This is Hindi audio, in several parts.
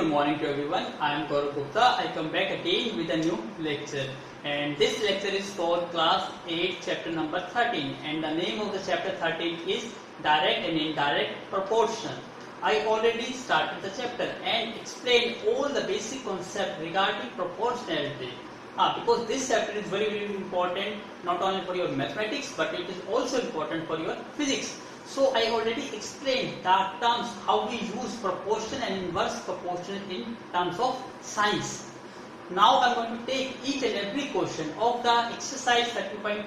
good morning to everyone. I am Gaurav Gupta. I come back again with a new lecture, and this lecture is for class 8 chapter number 13, and the name of the chapter 13 is direct and indirect proportion. I already started the chapter and explained all the basic concept regarding proportionality. Because this chapter is very important not only for your mathematics but it is also important for your physics. So I already explained the terms how we use proportion and inverse proportion in terms of science. Now I am going to take each and every question of the exercise 13.1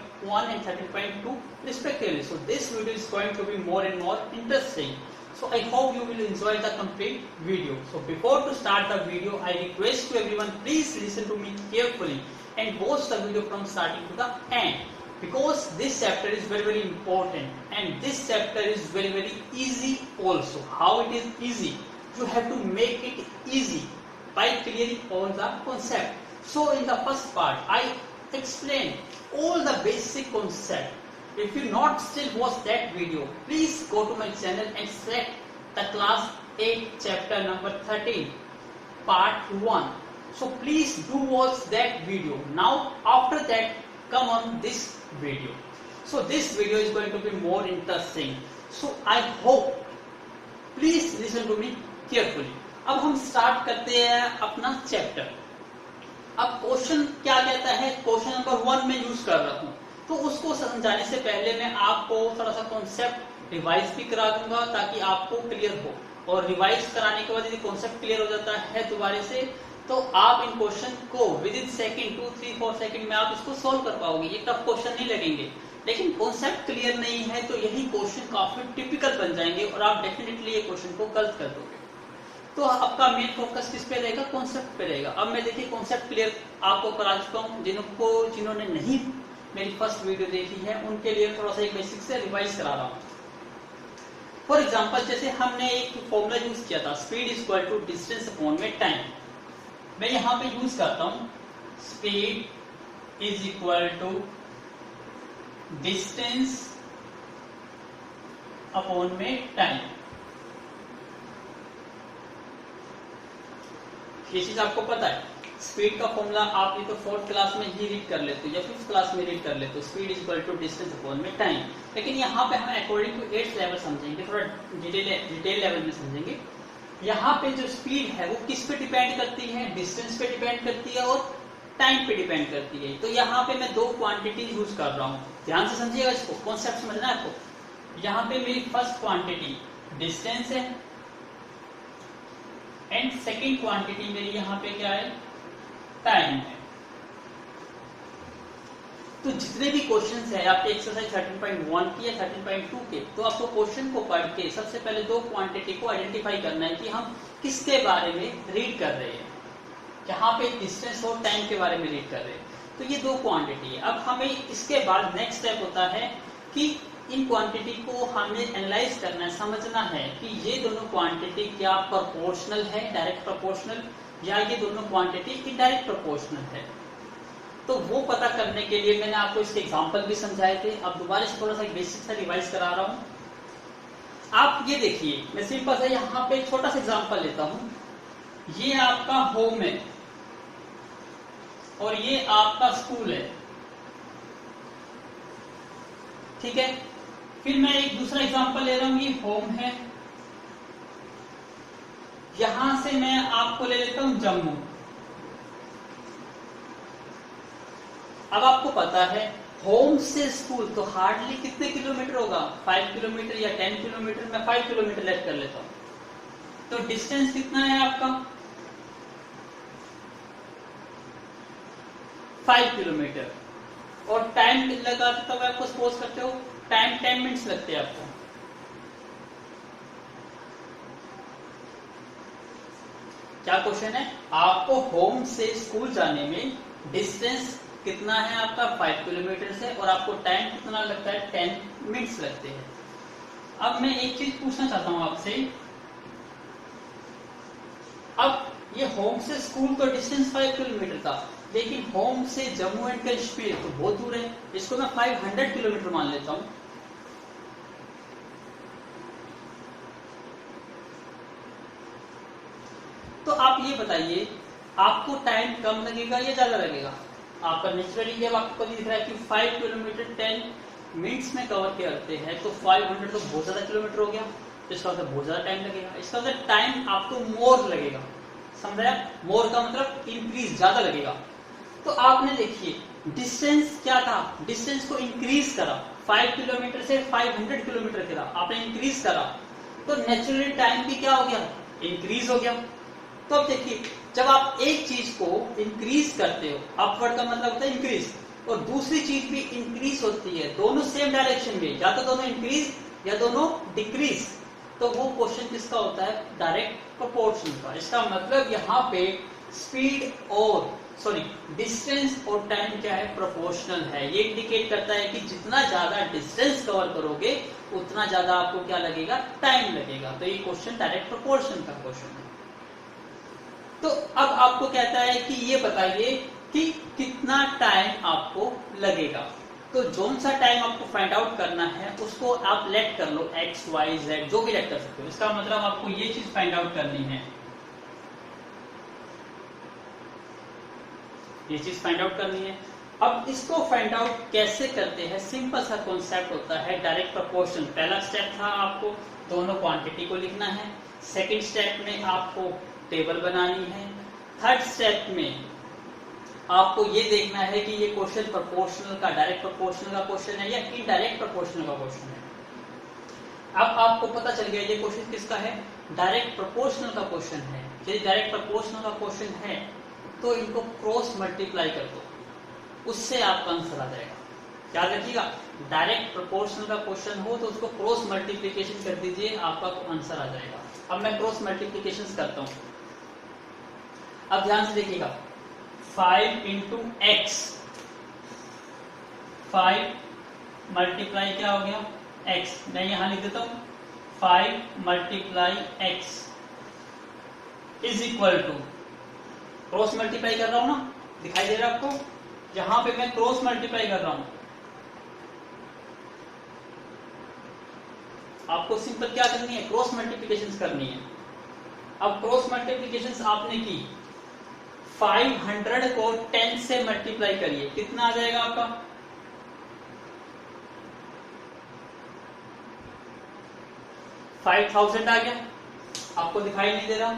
and 13.2 respectively. So this video is going to be more and more interesting. So I hope you will enjoy the complete video. So before to start the video, I request to everyone, please listen to me carefully and watch the video from starting to the end. Because this chapter is very important and this chapter is very easy also. How it is easy? You have to make it easy by clearing all the concept. So in the first part, I explained all the basic concept. If you not still watch that video, please go to my channel and select the class 8 chapter number 13 part 1. So please do watch that video. Now after that, come on this video. So this video is going to be more interesting. So I hope please listen to me carefully. अब हम स्टार्ट करते हैं अपना चैप्टर. अब क्वेश्चन क्या कहता है, क्वेश्चन नंबर 1 में यूज कर रहा हूं, तो उसको समझाने से पहले मैं आपको थोड़ा सा कॉन्सेप्ट रिवाइज भी करा दूंगा ताकि आपको क्लियर हो. और रिवाइज कराने के बाद यदि कॉन्सेप्ट क्लियर हो जाता है दोबारा से, तो आप इन क्वेश्चन को विद इन सेकंड 2, 3, 4 सेकंड में आप इसको सॉल्व कर पाओगे. ये टफ क्वेश्चन नहीं लगेंगे. लेकिन कॉन्सेप्ट क्लियर नहीं है तो यही क्वेश्चन काफी टिपिकल बन जाएंगे और आप डेफिनेटली ये क्वेश्चन को गलत कर दोगे. तो आपका मेन फोकस किस पे रहेगा? कॉन्सेप्ट पे रहेगा. अब मैं देखिए कॉन्सेप्ट क्लियर आपको करा चुका हूँ. जिन्होंने नहीं मेरी फर्स्ट वीडियो देखी है उनके लिए थोड़ा सा एक बेसिक से रिवाइज करा रहा हूँ. फॉर एग्जाम्पल, जैसे हमने एक फॉर्मूला यूज किया था, speed is equal to distance upon में टाइम. मैं यहां पे यूज करता हूं speed is equal to distance upon में टाइम. ये चीज आपको पता है. स्पीड का फॉर्मूला आप ये तो 4th क्लास में ही रीड कर लेते हो या 5th क्लास में रीड कर लेते हो. Speed is equal to distance upon में टाइम. लेकिन यहाँ पे हम अकॉर्डिंग टू 8th लेवल समझेंगे, थोड़ा डिटेल लेवल में समझेंगे. यहाँ पे जो स्पीड है वो किस पे डिपेंड करती है? डिस्टेंस पे डिपेंड करती है और टाइम पे डिपेंड करती है. तो यहाँ पे मैं 2 क्वांटिटी यूज कर रहा हूँ. ध्यान से समझिएगा इसको, कॉन्सेप्ट समझना है आपको. यहाँ पे मेरी फर्स्ट क्वांटिटी डिस्टेंस है एंड सेकेंड क्वांटिटी मेरी यहाँ पे क्या है? टाइम है. तो जितने भी क्वेश्चंस है आपके एक्सरसाइज 13.1 की या 13.2 के, तो आपको क्वेश्चन को पढ़ के सबसे पहले 2 क्वांटिटी को आइडेंटिफाई करना है कि हम किसके बारे में रीड कर रहे हैं. यहाँ पे डिस्टेंस और टाइम के बारे में रीड कर रहे हैं. तो ये 2 क्वांटिटी है. अब हमें इसके बाद नेक्स्ट स्टेप होता है कि इन क्वांटिटी को हमें एनालाइज करना है, समझना है कि ये दोनों क्वांटिटी क्या प्रोपोर्शनल है, डायरेक्ट प्रोपोर्शनल, या ये दोनों क्वांटिटी इनडायरेक्ट प्रोपोर्शनल है. तो वो पता करने के लिए मैंने आपको इसके एग्जांपल भी समझाए थे. अब दोबारा से थोड़ा सा बेसिक सा रिवाइज करा रहा हूं. आप ये देखिए, मैं सिंपल सा यहाँ पे एक छोटा सा एग्जांपल लेता हूं. ये आपका होम है और ये आपका स्कूल है, ठीक है. फिर मैं एक दूसरा एग्जांपल ले रहा हूं. ये होम है, यहां से मैं आपको ले लेता हूं जम्मू. अब आपको पता है होम से स्कूल तो हार्डली कितने किलोमीटर होगा? 5 किलोमीटर या 10 किलोमीटर. मैं 5 किलोमीटर लेट कर लेता हूं. तो डिस्टेंस कितना है आपका? 5 किलोमीटर. और टाइम लगा देता हूं आपको, सपोज करते हो टाइम 10 मिनट्स लगते हैं आपको. क्या क्वेश्चन है? आपको होम से स्कूल जाने में डिस्टेंस कितना है आपका? 5 किलोमीटर से, और आपको टाइम कितना लगता है? 10 मिनट्स लगते हैं. अब मैं एक चीज पूछना चाहता हूं आपसे. अब ये होम से स्कूल तो डिस्टेंस 5 किलोमीटर था, लेकिन होम से जम्मू एंड कश्मीर तो बहुत दूर है. इसको मैं 500 किलोमीटर मान लेता हूं. तो आप ये बताइए, आपको टाइम कम लगेगा या ज्यादा लगेगा? आपका नेचुरली जब आपको दिख रहा है कि 5 किलोमीटर 10 मिनट्स में कवर करते हैं, तो 500 तो बहुत ज्यादा किलोमीटर हो गया, तो इसका मतलब बहुत ज्यादा टाइम लगेगा। इसका मतलब टाइम आपको मोर लगेगा, समझा? मोर का मतलब इंक्रीज, ज्यादा लगेगा। तो आपने देखिए डिस्टेंस क्या था, डिस्टेंस को इंक्रीज करा, 5 किलोमीटर से 500 किलोमीटर करा, आपने इंक्रीज करा, तो नेचुरली टाइम भी क्या हो गया, इंक्रीज हो गया। तो अब देखिए, जब आप एक चीज को इंक्रीज करते हो, अपवर्ड का मतलब होता है इंक्रीज, और दूसरी चीज भी इंक्रीज होती है, दोनों सेम डायरेक्शन में, या तो दोनों इंक्रीज या दोनों डिक्रीज, तो वो क्वेश्चन किसका होता है, डायरेक्ट प्रोपोर्शन का। इसका मतलब यहाँ पे स्पीड और डिस्टेंस और टाइम क्या है, प्रोपोर्शनल है। ये इंडिकेट करता है कि जितना ज्यादा डिस्टेंस कवर करोगे उतना ज्यादा आपको क्या लगेगा, टाइम लगेगा। तो ये क्वेश्चन डायरेक्ट प्रोपोर्शन का क्वेश्चन है। तो अब आपको कहता है कि ये बताइए कि कितना टाइम आपको लगेगा। तो जोन सा टाइम आपको फाइंड आउट करना है उसको आप लेट कर लो, एक्स वाई जेड जो भी लेट कर सकते हो। इसका मतलब आपको ये चीज फाइंड आउट करनी है, ये चीज फाइंड आउट करनी है। अब इसको फाइंड आउट कैसे करते हैं, सिंपल सा कॉन्सेप्ट होता है डायरेक्ट प्रोपोर्शन। पहला स्टेप था आपको दोनों क्वांटिटी को लिखना है, सेकंड स्टेप में आपको टेबल बनानी है, थर्ड स्टेप में आपको ये देखना है कि ये क्वेश्चन प्रोपोर्शनल का, डायरेक्ट प्रोपोर्शनल का क्वेश्चन है या इनडायरेक्ट प्रोपोर्शनल का क्वेश्चन है। अब आपको पता चल गया ये क्वेश्चन किसका है, डायरेक्ट प्रोपोर्शनल का क्वेश्चन है। यदि डायरेक्ट प्रोपोर्शनल का क्वेश्चन है तो इनको क्रॉस मल्टीप्लाई कर दो, उससे आपका आंसर आ जाएगा। याद रखिएगा, डायरेक्ट प्रोपोर्शनल का क्वेश्चन हो तो उसको क्रॉस मल्टीप्लिकेशन कर दीजिए, आपका आंसर आ जाएगा। अब मैं क्रॉस मल्टीप्लिकेशन करता हूं, अब ध्यान से देखिएगा, 5 इंटू एक्स, 5 मल्टीप्लाई क्या हो गया, एक्स। मैं यहां लिख देता हूं 5 multiply X is equal to, cross multiply कर रहा हूं ना, दिखाई दे रहा है आपको, जहां पे मैं क्रॉस मल्टीप्लाई कर रहा हूं, आपको सिंपल क्या करनी है, क्रॉस मल्टीप्लिकेशन करनी है। अब क्रॉस मल्टीप्लिकेशन आपने की, 500 को 10 से मल्टीप्लाई करिए, कितना आ जाएगा आपका, 5000 आ गया। आपको दिखाई नहीं दे रहा।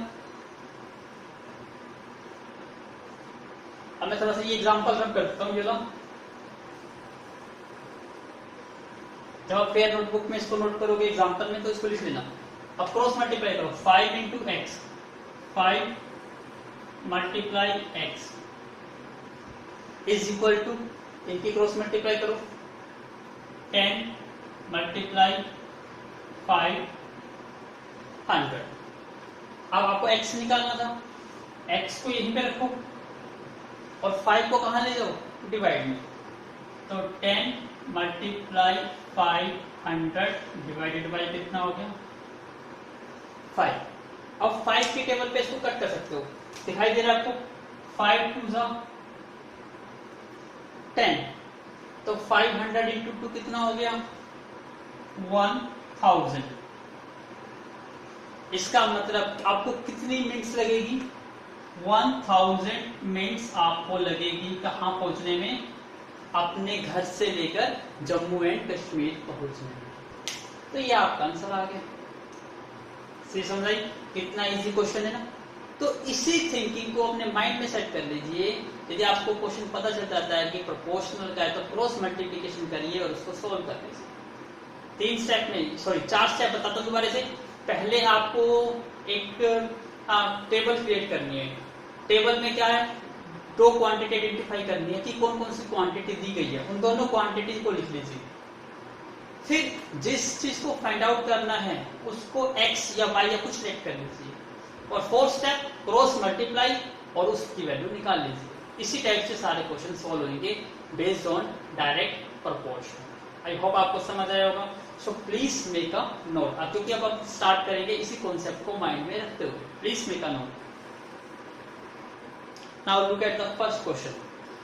अब मैं थोड़ा सा ये एग्जांपल रब करता हूं, जब आप फेयर नोटबुक में इसको नोट करोगे एग्जांपल में तो इसको लिख लेना। अब क्रॉस मल्टीप्लाई करो, 5 into X, 5 multiply X is equal to, इनकी क्रॉस मल्टीप्लाई करो, 10 मल्टीप्लाई 500। अब आपको x निकालना था, x को यहीं पे रखो और 5 को कहां ले जाओ, डिवाइड में, तो 10 मल्टीप्लाई 500 डिवाइडेड बाई कितना हो गया, 5। अब 5 के टेबल पे इसको कट कर सकते हो, दिखाई दे रहा है आपको, 5 टू जा 10, तो 500 इंटू 2 कितना हो गया, 1000। इसका मतलब आपको कितनी मिनट्स लगेगी, 1000 मिनट्स आपको लगेगी कहां पहुंचने में, अपने घर से लेकर जम्मू एंड कश्मीर पहुंचने में। तो ये आपका आंसर आ गया। सही समझाई, कितना इजी क्वेश्चन है ना। तो इसी थिंकिंग को अपने माइंड में सेट कर लीजिए। यदि आपको क्वेश्चन पता चल जाता है कि प्रोपोर्शनल का है तो क्रॉस मल्टीप्लिकेशन करिए और उसको सोल्व कर लीजिए। 4 स्टेप बताता हूं दोबारा से। पहले आपको एक टेबल क्रिएट करनी है। टेबल में क्या है, 2 क्वांटिटी आइडेंटिफाई करनी है कि कौन कौन सी क्वांटिटी दी गई है, उन दोनों क्वांटिटी को लिख लीजिए। फिर जिस चीज को फाइंड आउट करना है उसको x या y या कुछ सेलेक्ट कर लीजिए, और 4th स्टेप क्रॉस मल्टीप्लाई और उसकी वैल्यू निकाल लीजिए। इसी टाइप से सारे क्वेश्चन सॉल्व होंगे based on direct proportion. I hope आपको समझ आया होगा। सो प्लीज मेक अ नोट। अब क्योंकि अब हम स्टार्ट करेंगे इसी कॉन्सेप्ट को माइंड में रखते हुए, please make a note. Now look at the first question.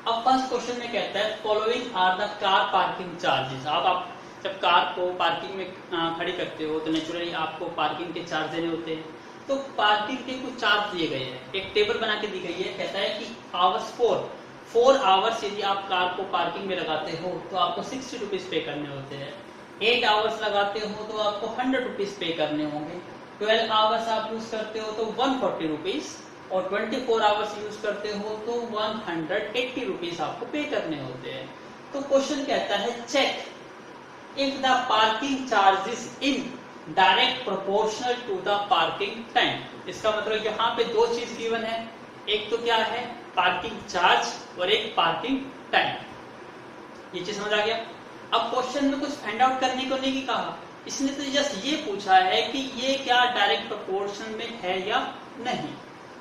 अब फर्स्ट क्वेश्चन में कहता है following are the car parking charges. आप जब कार को पार्किंग में खड़ी करते हो तो नेचुरली आपको पार्किंग के चार्ज देने होते हैं। तो पार्किंग के कुछ चार्ज दिए गए हैं, एक टेबल बना के दी गई है, कहता है कि आवर्स 4 आवर्स यदि आप कार को पार्किंग में लगाते हो तो आपको 60 रुपीज पे करने होते हैं, 8 आवर्स लगाते हो तो आपको 100 रुपीज पे करने होंगे, 12 आवर्स आप यूज करते हो तो 140 रुपीज, और 24 आवर्स यूज करते हो तो 180 रुपीज आपको पे करने होते हैं। तो क्वेश्चन कहता है check if the parking charges in direct proportional to the parking time. इसका मतलब यहाँ पे दो चीज गिवन है, एक तो क्या है पार्किंग चार्ज और एक पार्किंग टाइम। ये चीज समझ आ गया। अब क्वेश्चन में कुछ फाइंड आउट करने को नहीं कहा, इसने तो जस्ट ये पूछा है कि ये क्या डायरेक्ट प्रोपोर्शन में है या नहीं,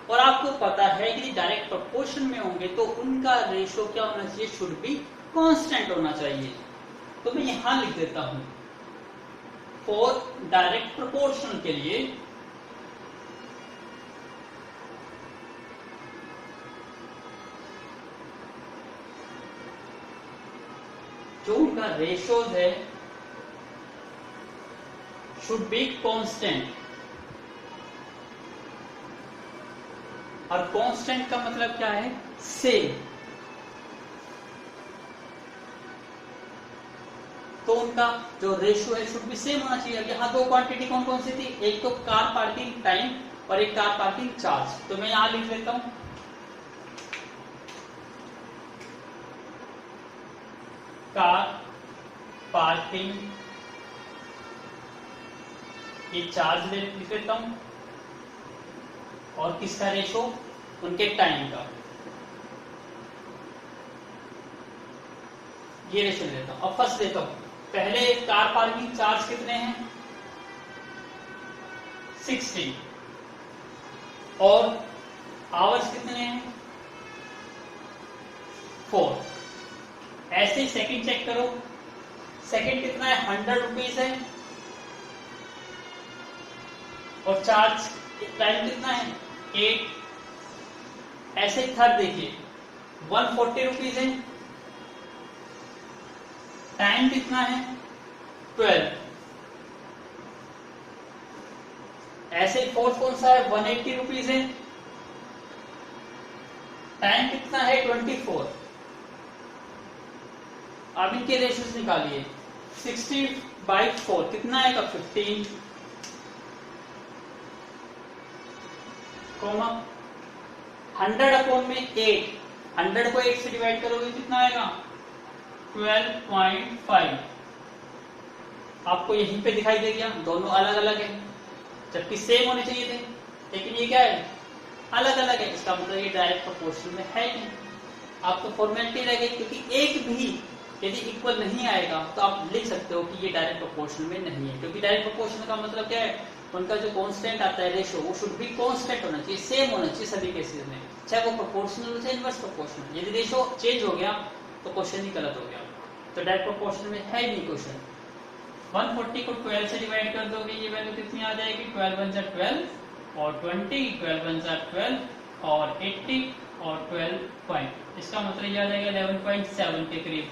और आपको पता है कि डायरेक्ट प्रोपोर्शन में होंगे तो उनका रेशो क्या होना चाहिए, शुड बी कांस्टेंट होना चाहिए। तो मैं यहां लिख देता हूं फॉर डायरेक्ट प्रोपोर्शन के लिए जो उनका रेशोज है शुड बी कांस्टेंट, और कांस्टेंट का मतलब क्या है, सेम। तो उनका जो रेशियो है शुड बी सेम होना चाहिए। यहाँ दो क्वांटिटी कौन कौन सी थी, एक तो कार पार्किंग टाइम और एक कार पार्किंग चार्ज। तो मैं यहां लिख लेता हूं कार पार्किंग ये चार्ज लिख लेता हूं, और किसका रेशो, उनके टाइम का, ये रेशो लेता हूं। अब फर्स्ट लेता हूं, पहले कार पार्किंग चार्ज कितने हैं 60, और आवर्स कितने हैं 4। ऐसे ही सेकंड चेक करो, सेकंड कितना है 100 रुपीज है, और चार्ज टाइम कितना है 8। ऐसे ही थर्ड देखिए 140 रुपीज है, टाइम कितना है 12। ऐसे ही फोर्थ कौन सा है 180 रुपीज है, टाइम कितना है 24। अब इनके रेशियोज निकालिए, 60/4 कितना आएगा 15, कॉमा 100 में 8, 100 को 8 से डिवाइड करोगे कितना आएगा 12.5। आपको यहीं पे दिखाई दे गया, दोनों अलग अलग है, जबकि सेम होने चाहिए थे, लेकिन ये क्या है अलग अलग है। इसका मतलब ये डायरेक्ट प्रोपोर्शन में है नहीं। आपको फॉर्मेलिटी रह गई, क्योंकि एक भी यदि इक्वल नहीं आएगा तो आप लिख सकते हो कि ये डायरेक्ट प्रोपोर्शन में नहीं है, क्योंकि डायरेक्ट प्रोपोर्शन का मतलब क्या है, उनका जो कांस्टेंट आता है रेशो वो शुड बी कांस्टेंट होना चाहिए, सेम होना चाहिए सभी केसेस में, चाहे वो प्रोपोर्शनल हो चाहे इनवर्स प्रोपोर्शनल। यदि रेशो चेंज हो गया तो क्वेश्चन ही गलत हो गया। तो डायरेक्ट प्रोपोर्शन में है नहीं क्वेश्चन। 140 को 12 से डिवाइड कर दोगे, ये वैल्यू कितनी आ जाएगी 12 × 12, और 20 12 × 12 और 80 और 12 पॉइंट, इसका मतलब ये आ जाएगा 11.7 के करीब।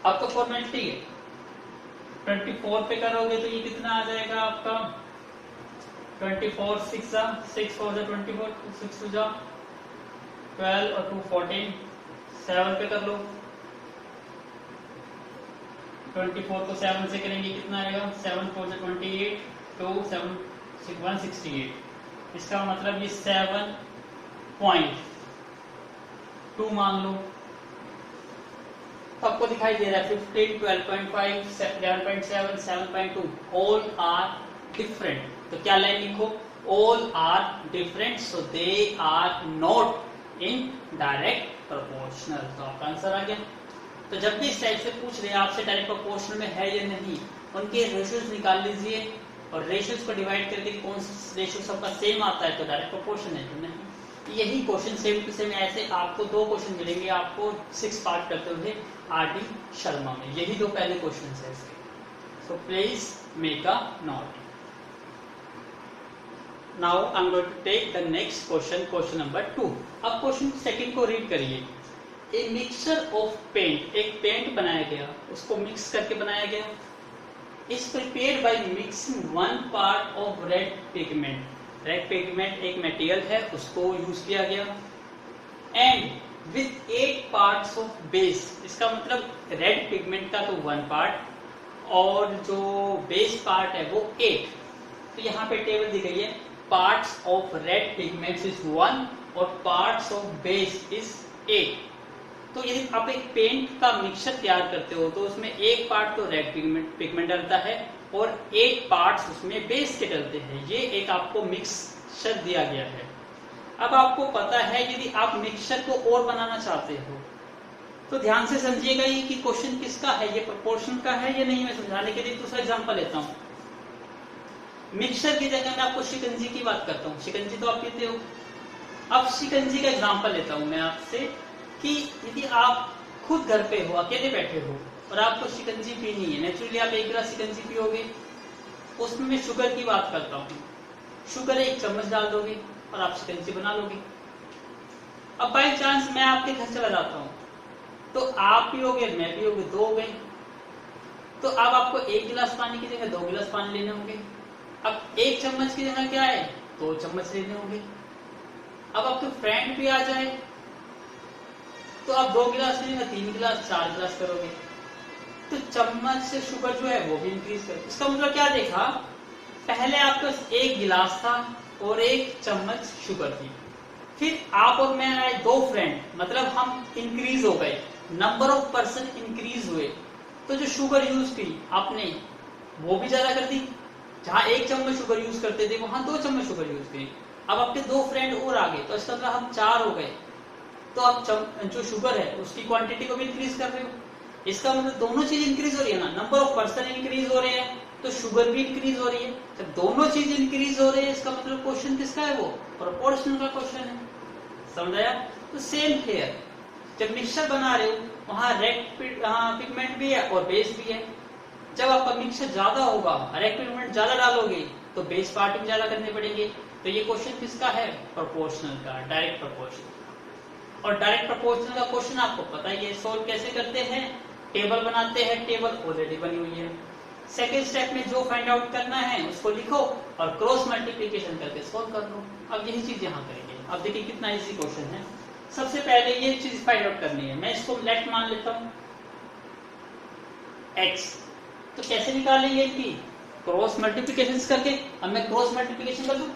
अब तो फॉर्मेलिटी है, 24 पे करोगे तो ये कितना आ जाएगा आपका 24 6 6 4 24 6 2 12 और 2 14, 7 पे कर लो, 24 को 7 से करेंगे कितना आएगा 7 4 28 2 7 168। इसका मतलब ये 7.2 मान लो। आपको दिखाई दे रहा है 15 12.5 11.7 7.2 ऑल आर डिफरेंट। तो क्या लाइन लिखो, all are different so they are not in direct proportional. तो आपका आंसर आ गया। तो जब भी इस टाइप से पूछ रहे हैं आपसे डायरेक्ट प्रोपोर्शनल में है या नहीं, उनके रेशियोज निकाल लीजिए, और रेशियोज को डिवाइड करके कौन सा रेशियो सबका सेम आता है तो डायरेक्ट प्रोपोर्शन है, तो नहीं। यही क्वेश्चन सेम टू सेम ऐसे आपको दो क्वेश्चन मिलेंगे आपको 6 पार्ट करते हुए आर डी शर्मा में, यही दो पहले क्वेश्चन है इसके। So please make a note. Now I am going to take the next question, question number 2। अब क्वेश्चन सेकंड को रीड करिए। ए मिक्सचर ऑफ पेंट, एक पेंट बनाया गया, उसको मिक्स करके बनाया गया। Is prepared by mixing 1 part of red pigment red pigment एक मटेरियल है, उसको यूज किया गया and with 8 parts of base. इसका मतलब रेड पिगमेंट का तो 1 पार्ट और जो बेस पार्ट है वो 8। तो यहाँ पे टेबल दी गई है, parts of red pigments is 1 और पार्ट्स ऑफ बेस इज 8। तो यदि आप एक पेंट का मिक्सचर तैयार करते हो तो उसमें 1 पार्ट तो रेड पिगमेंट डलता है और 8 पार्ट्स उसमें बेस के डलते हैं। ये एक आपको मिक्सचर दिया गया है। अब आपको पता है यदि आप मिक्सचर को और बनाना चाहते हो तो ध्यान से समझिएगा ये कि क्वेश्चन किसका है, ये प्रोपोर्शन का है या नहीं। मैं समझाने के लिए दूसरा एग्जांपल लेता हूँ। मिक्सचर की जगह मैं आपको शिकंजी की बात करता हूँ। शिकंजी तो आप पीते हो। अब शिकंजी का एग्जांपल लेता हूँ मैं आपसे कि यदि आप खुद घर पे हो, अकेले बैठे हो और आपको शिकंजी पीनी है, नेचुरली आप 1 गिलास शिकंजी पियोगे। उसमें मैं शुगर की बात करता हूँ। शुगर 1 चम्मच डाल दोगे और आप शिकंजी बना लोगे। अब बाई चांस मैं आपके घर चला जाता हूँ तो आप पियोगे, मैं पियोगे, 2 हो गए। तो अब आपको 1 गिलास पानी की जगह 2 गिलास पानी लेने होंगे। अब 1 चम्मच की जगह क्या है, 2 चम्मच लेने होंगे। अब आपके फ्रेंड भी आ जाए तो आप 2 गिलास की जगह 3 गिलास, 4 गिलास करोगे। तो चम्मच से शुगर जो है वो भी इंक्रीज करे। इसका मतलब क्या देखा, पहले आपके पास 1 गिलास था और 1 चम्मच शुगर थी। फिर आप और मैं आए 2 फ्रेंड, मतलब हम इंक्रीज हो गए, नंबर ऑफ पर्सन इंक्रीज हुए। तो जो शुगर यूज की आपने वो भी ज्यादा कर दी। जहां 1 चम्मच शुगर यूज करते थे वहां 2 चम्मच शुगर यूज की। अब आपके 2 फ्रेंड और आ गए तो इसका मतलब हम 4 हो गए। तो आप जो शुगर है उसकी क्वांटिटी को भी इंक्रीज कर रहे हो। इसका मतलब दोनों चीज इंक्रीज हो रही है ना, नंबर ऑफ पर्सन इंक्रीज हो रहे हैं तो शुगर भी इंक्रीज हो रही है। जब दोनों चीज इंक्रीज हो रही है इसका मतलब क्वेश्चन किसका है, वो प्रोपोर्शनल का क्वेश्चन है। समझ आया? तो सेम हेयर, जब मिक्सचर बना रहे हो वहां रेड पिगमेंट भी है और बेस भी है। जब आपका मिक्सचर ज्यादा होगा, रेड पिगमेंट ज्यादा डालोगे तो बेस पार्ट भी ज्यादा करने पड़ेंगे। तो ये क्वेश्चन किसका है, प्रोपोर्शनल का, डायरेक्ट प्रोपोर्शनल। और डायरेक्ट प्रोपोर्शनल का क्वेश्चन आपको पता ही है, सोल्व कैसे करते हैं, टेबल बनाते हैं, टेबल ऑलरेडी बनी हुई है। सेकेंड स्टेप में जो फाइंड आउट करना है उसको लिखो और क्रॉस मल्टीप्लीकेशन करके सोल्व कर लो। अब यही चीज यहाँ करेंगे। अब देखिए कितना इजी क्वेश्चन है। सबसे पहले ये चीज फाइंड आउट करनी है। मैं इसको लेट मान लेता हूँ x। तो कैसे निकालेंगे इनकी, क्रॉस मल्टीप्लीकेशन करके। अब मैं क्रॉस मल्टीप्लीकेशन कर दूं,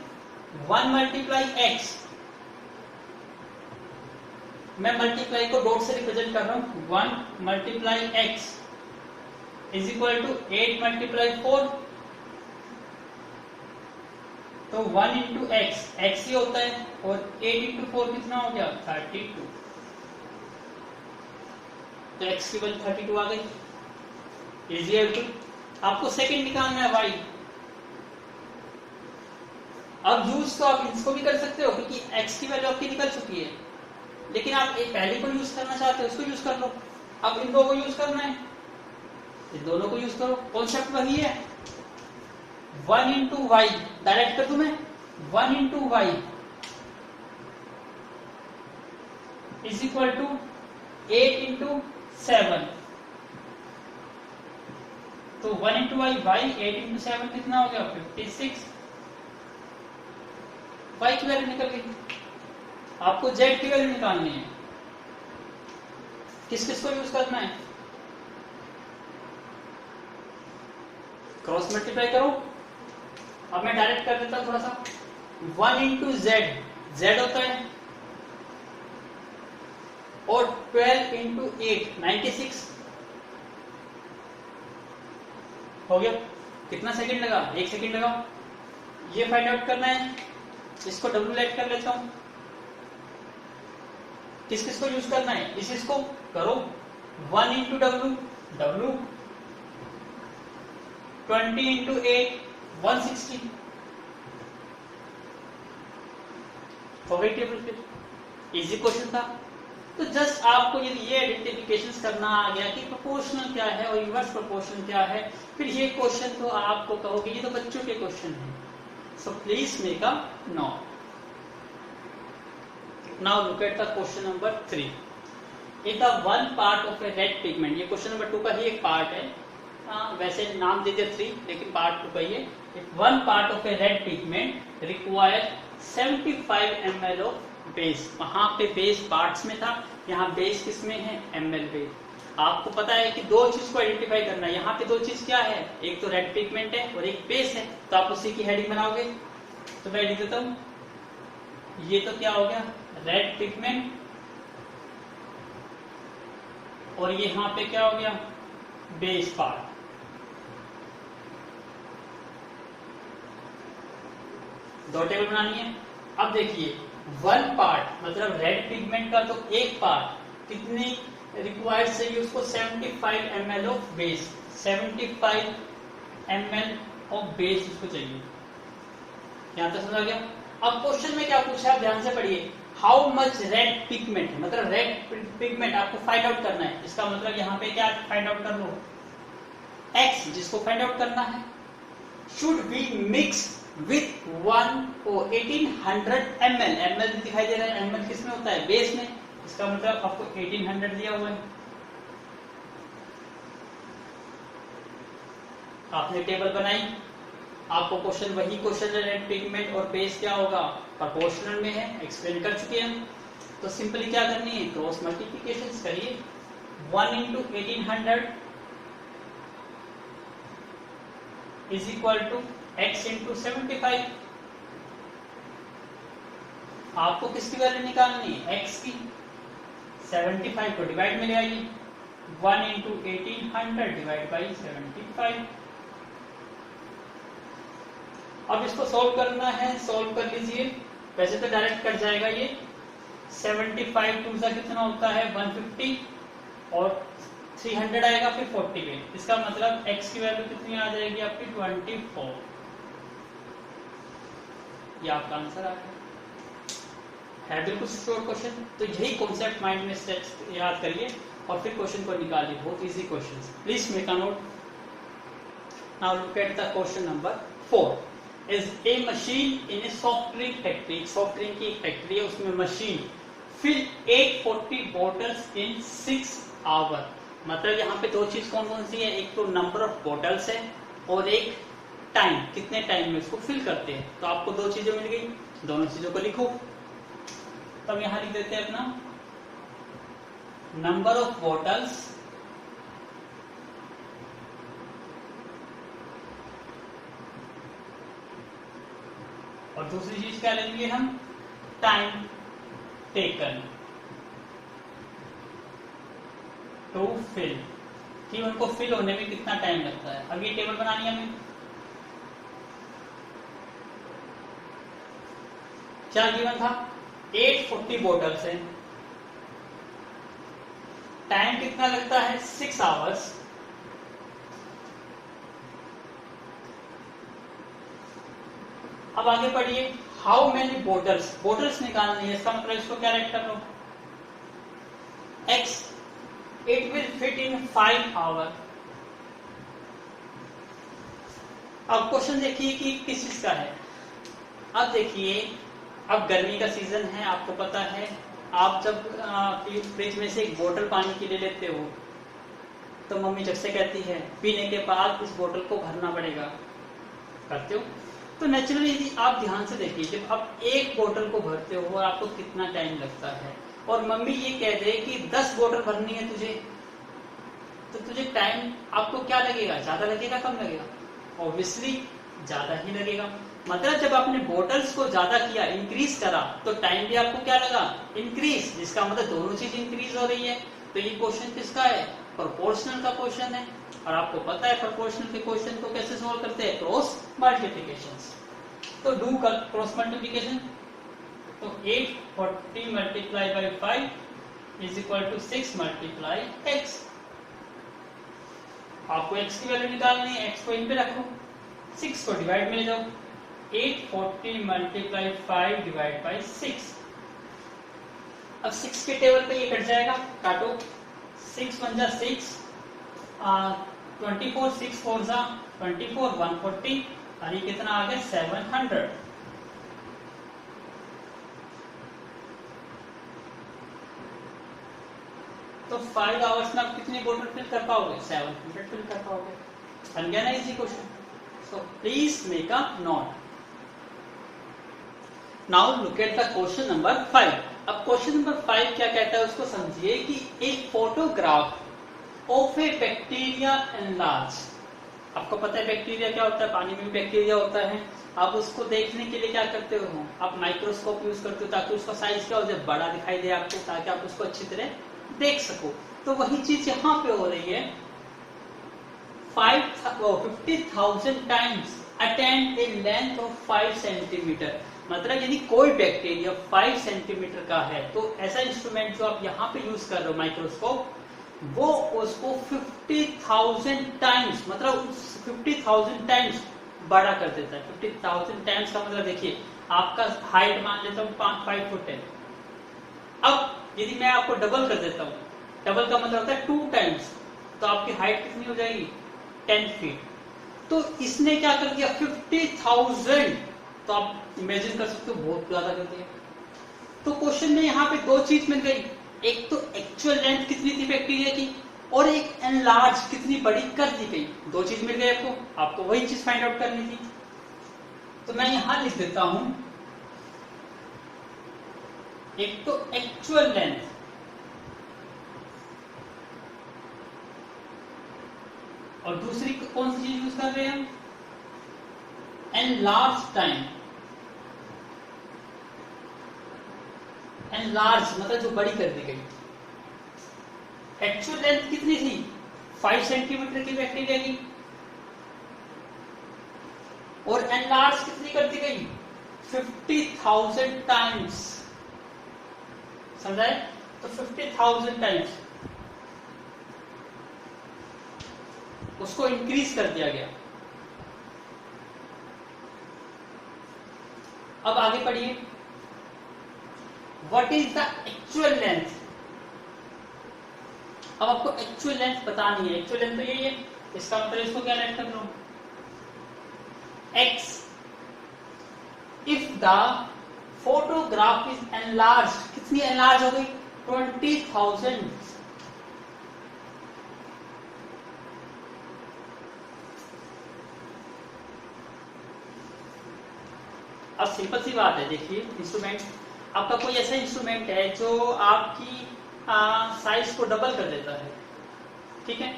1 मल्टीप्लाई x, मैं मल्टीप्लाई को डॉट से रिप्रेजेंट कर रहा हूं, 1 multiply x is equal to 8 multiply 4। तो 1 इंटू x ही होता है और 8 इंटू 4 कितना हो गया, 32। तो x की वैल्यू 32 आ गई। इजी है बिल्कुल। आपको सेकंड निकालना है y। अब यूज तो आप इसको भी कर सकते हो क्योंकि x की वैल्यू आपकी निकल चुकी है, लेकिन आप एक पहले को यूज करना चाहते हो, इसको यूज कर लो। अब इन दो को यूज करना है, इन दोनों को यूज करो। कॉन्सेप्ट वही है, 1 इंटू वाई, डायरेक्ट कर दूं मैं, 1 into Y is equal to 8 into 7। तो 1 इंटू वाई, 8 इंटू 7 कितना हो गया, 56। वाई की वैल्यू निकल गई। आपको जेड की वैल्यू निकालनी है। किस किस को यूज करना है, क्रॉस मल्टीप्लाई करो। अब मैं डायरेक्ट कर देता हूं थोड़ा सा, 1 इंटू जेड, जेड होता है, और 12 इंटू 8, 96 हो गया। कितना सेकंड लगा, 1 सेकंड लगा। ये फाइंड आउट करना है। इसको डब्ल्यू लेट कर लेता हूं। किस किस को यूज करना है, इसको करो, 1 इंटू डब्ल्यू, डब्ल्यू 20 इंटू 8, 160 हो गई टेबल। फिर इजी क्वेश्चन था। तो जस्ट आपको यदि ये आइडेंटिफिकेशन करना आ गया कि प्रोपोर्शनल क्या है और इनवर्स प्रोपोर्शन क्या है, फिर ये क्वेश्चन तो आपको कहोगे ये तो बच्चों के क्वेश्चन है। सो please make a note. Now look at the question number 3. If the one part of a red pigment, ये क्वेश्चन नंबर 2 का ही एक पार्ट है, वैसे नाम दे दिया 3 लेकिन पार्ट 2 का ही है। If one part of a red pigment require 75 ml of base. वहां पे बेस पार्ट्स में था, यहाँ बेस किस में है, ml बेस। आपको पता है कि दो चीज को आइडेंटिफाई करना है। यहाँ पे दो चीज क्या है, एक तो रेड पिगमेंट है और एक बेस है, तो आप उसी की हेडिंग बनाओगे। तो मैं लिख देता हूँ, ये तो क्या हो गया, रेड पिगमेंट, और ये यहाँ पे क्या हो गया, बेस पार्ट। दो टेबल बनानी है। अब देखिए, वन पार्ट मतलब रेड पिगमेंट का तो एक पार्ट कितनी रिक्वायर्ड चाहिए उसको, 75 ml of base, 75 ml of base उसको चाहिए। यहां तक समझ आ गया। अब क्वेश्चन में क्या पूछा है, ध्यान से पढ़िए, हाउ मच रेड पिगमेंट, मतलब रेड पिगमेंट आपको फाइंड आउट करना है। इसका मतलब यहाँ पे क्या फाइंड आउट कर लो, एक्स जिसको फाइंड आउट करना है, should be mix with 1800 ml। ml दिखाई दे रहा है, ml किसमें होता है, बेस में। इसका मतलब आपको 1800 दिया हुआ है। आपने टेबल बनाई, आपको क्वेश्चन वही क्वेश्चन है, रेड पिगमेंट और बेस क्या होगा, प्रोपोर्शनल में है, एक्सप्लेन कर चुके हैं हम। तो सिंपली क्या करनी है, क्रॉस मल्टीप्लिकेशन करिए, 1 into 1800 is equal to x into 75। आपको किसकी वैल्यू निकालनी है, x की। 75 को डिवाइड में ले आइए, 1 into 1800 डिवाइड बाई 75। अब इसको सॉल्व करना है, सॉल्व कर लीजिए। वैसे तो डायरेक्ट कट जाएगा ये, 75 टू सा कितना होता है 150, और 300 आएगा फिर 40 पे। इसका मतलब x की वैल्यू कितनी आ जाएगी आपकी 24। ये आपका आंसर आ गया है, बिल्कुल श्योर क्वेश्चन। तो यही कॉन्सेप्ट माइंड में स्टेप्स याद करिए और फिर क्वेश्चन को निकालिए, बहुत easy question. Please make a note. Now look at the question number 4। Is a machine in a soft drink factory. Soft drink की एक फैक्ट्री है, उसमें machine fill 840 bottles in 6 hour. मतलब यहाँ पे दो चीज कौन कौन सी है, एक तो नंबर ऑफ बॉटल्स है और एक टाइम, कितने टाइम में उसको फिल करते हैं। तो आपको दो चीजें मिल गई, दोनों चीजों को लिखो। तब यहां लिख देते हैं अपना नंबर ऑफ बॉटल्स और दूसरी चीज क्या लेंगे हम, टाइम टेकन टू फिल, कि उनको फिल होने में कितना टाइम लगता है। अब ये टेबल बनानी है हमें। क्या गिवन था, 840 बॉटल्स है, टाइम कितना लगता है 6 आवर्स। अब आगे पढ़िए, हाउ मेनी बॉटल्स, बॉटल्स निकालनी है। इसका मतलब इसको क्या राइट कर लो, x, it will fit in 5 hour. अब क्वेश्चन देखिए कि किस चीज का है। अब देखिए, अब गर्मी का सीजन है, आपको पता है, आप जब फ्रिज में से एक बोतल पानी की ले लेते हो तो मम्मी जब से कहती है पीने के बाद इस बोतल को भरना पड़ेगा, करते हो। तो नेचुरली आप ध्यान से देखिए, जब आप एक बोतल को भरते हो और आपको कितना टाइम लगता है, और मम्मी ये कह दे कि 10 बोतल भरनी है तुझे, तो तुझे टाइम आपको क्या लगेगा, ज्यादा लगेगा कम लगेगा, ऑब्वियसली ज्यादा ही लगेगा। मतलब जब आपने बोटल्स को ज्यादा किया, इंक्रीज करा, तो टाइम भी आपको क्या लगा, इंक्रीज, जिसका मतलब दोनों चीज इंक्रीज हो रही है। तो ये क्वेश्चन किसका है, प्रोपोर्शनल का क्वेश्चन है। और आपको पता है प्रोपोर्शनल के क्वेश्चन को कैसे सॉल्व करते हैं, क्रॉस मल्टीप्लिकेशन। तो डू क्रॉस मल्टीप्लिकेशन। तो 840 multiply by 5 is equal to 6 multiply x। आपको x की वैल्यू निकालनी है, x को इन पे रखो, 6 को डिवाइड में ले जाओ, 840 मल्टीप्लाई 5 डिवाइड बाई 6। अब 6 के टेबल पे ये कट जाएगा, काटो, 6 1 जा 6, 24 6 4 जा 24, 140, और ये कितना आ गया 700। तो 5 आवर्स में आप कितनी बोतल फिल कर पाओगे, 700 फिल कर पाओगे। बन गया ना easy question. So please make a note. Now look at the question number 5। अब क्वेश्चन नंबर 5 क्या कहता है उसको समझिए कि एक photograph of A bacteria enlarge. आपको पता है बैक्टीरिया क्या होता है, पानी में भी बैक्टीरिया होता है। आप उसको देखने के लिए क्या करते हो, आप माइक्रोस्कोप यूज करते हो ताकि उसका साइज क्या हो जाए, बड़ा दिखाई दे आपको, ताकि आप उसको अच्छी तरह देख सको। तो वही चीज यहाँ पे हो रही है। 50,000 times attend A length of 5 centimetre. मतलब यदि कोई बैक्टीरिया 5 सेंटीमीटर का है तो ऐसा इंस्ट्रूमेंट जो आप यहाँ पे यूज कर रहे हो माइक्रोस्कोप, वो उसको 50,000 टाइम्स, मतलब 50,000 टाइम्स बड़ा कर देता है। 50,000 टाइम्स का मतलब देखिए, आपका हाइट मान लेता हूँ 5 फुट है। अब यदि मैं आपको डबल कर देता हूँ, डबल का मतलब होता है 2 टाइम्स, तो आपकी हाइट कितनी हो जाएगी, 10 फीट। तो इसने क्या कर दिया, 50,000। तो आप इमेजिन कर सकते हो बहुत ज्यादा कर दिया। तो क्वेश्चन में यहाँ पे दो चीज मिल गई, एक तो एक्चुअल लेंथ कितनी थी बैक्टीरिया की, और एक एनलार्ज कितनी बड़ी कर दी गई। दो चीज मिल गई आपको वही चीज फाइंड आउट करनी थी। तो मैं यहां लिख देता हूं, एक तो एक्चुअल लेंथ, और दूसरी कौन सी चीज यूज कर रहे हैं हम, एनलार्ज टाइम। एनलार्ज मतलब जो बड़ी कर दी गई। एक्चुअल लेंथ कितनी थी, 5 सेंटीमीटर की बैक्टीरिया की, और एनलार्ज कितनी कर दी गई, 50,000 टाइम्स। समझाए, तो 50,000 टाइम्स उसको इंक्रीज कर दिया गया। अब आगे पढ़िए, what is the actual length. अब आपको एक्चुअल लेंथ बतानी है। एक्चुअल लेंथ तो यही है, इसका मतलब इसको क्या लेट कर लो, x। If the photograph is enlarge, कितनी एनलार्ज हो गई, 20,000। अब सिंपल सी बात है, देखिए इंस्ट्रूमेंट, आपका कोई ऐसा इंस्ट्रूमेंट है जो आपकी साइज को डबल कर देता है, ठीक है।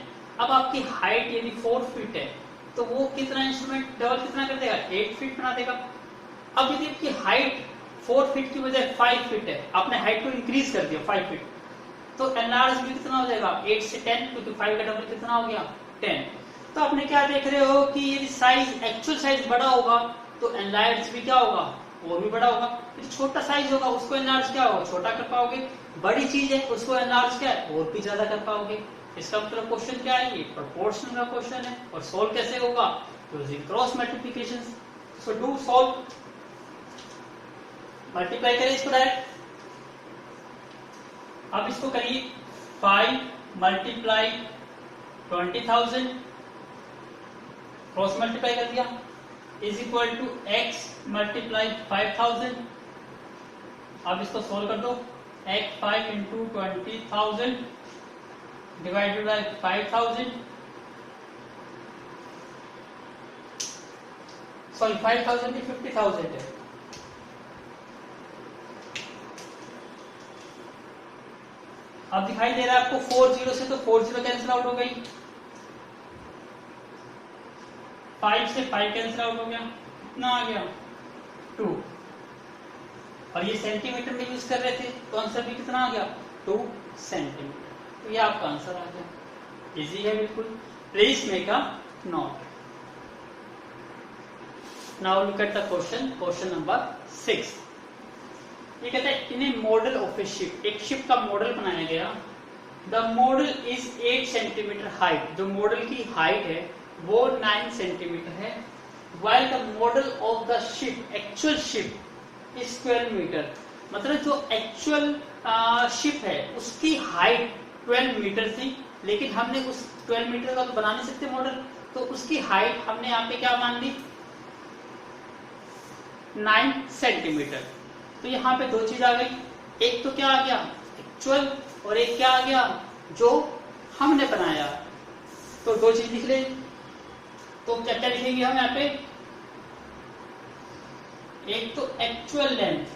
अब आपकी हाइट यदि 4 फीट है तो वो कितना इंस्ट्रूमेंट डबल कितना कर देगा, 8 फीट बना देगा। अब यदि आपकी हाइट 4 फीट की बजाय 5 फीट है, आपने हाइट को इंक्रीज कर दिया 5 फीट, तो एनलार्ज भी कितना हो जाएगा, 8 से 10, क्योंकि 5 का डबल कितना हो गया, 10। तो आपने क्या देख रहे हो कि यदि साइज, एक्चुअल साइज बड़ा होगा तो एनलार्ज भी क्या होगा, और भी बड़ा होगा। फिर छोटा साइज होगा उसको एनलार्ज क्या होगा, छोटा कर पाओगे। बड़ी चीज है उसको एनलार्ज क्या है, और भी ज्यादा कर पाओगे। इसका मतलब क्वेश्चन क्या है, ये प्रोपोर्शनल का क्वेश्चन है। और सोल्व कैसे होगा, using cross multiplication. So do solve, multiply करें इसको डायरेक्ट। अब इसको करिए, 5 मल्टीप्लाई 20,000, क्रॉस मल्टीप्लाई कर दिया, is equal to x multiply 5,000। अब इसको सोल्व कर दो, x 5 into 20,000 divided by 5,000, sorry 5,000 की 50,000 है। अब दिखाई दे रहा है आपको 4 0 से, तो 4 0 कैंसिल आउट हो गई, 5 से 5 कैंसिल आउट हो गया, कितना आ गया, 2। और ये सेंटीमीटर में यूज कर रहे थे तो आंसर भी कितना आ गया, 2 सेंटीमीटर। तो ये आपका आंसर आ गया, इजी है बिल्कुल। Please make a note. Now look at the question, question number 6। ये कहता है, इन ए मॉडल ऑफ ए शिप, एक शिप का मॉडल बनाया गया। The model is 8 centimetre height, जो मॉडल की हाइट है वो 9 सेंटीमीटर है। while the model of the ship, actual ship is 12 metre. मतलब जो एक्चुअल शिप है उसकी हाइट 12 मीटर थी, लेकिन हमने उस 12 मीटर का तो बना नहीं सकते मॉडल, तो उसकी हाइट हमने यहाँ पे क्या मान ली, 9 सेंटीमीटर। तो यहाँ पे दो चीज आ गई, एक तो क्या आ गया एक्चुअल, और एक क्या आ गया जो हमने बनाया। तो दो चीज लिख ले, तो क्या क्या लिखेंगे हम यहाँ पे, एक तो एक्चुअल लेंथ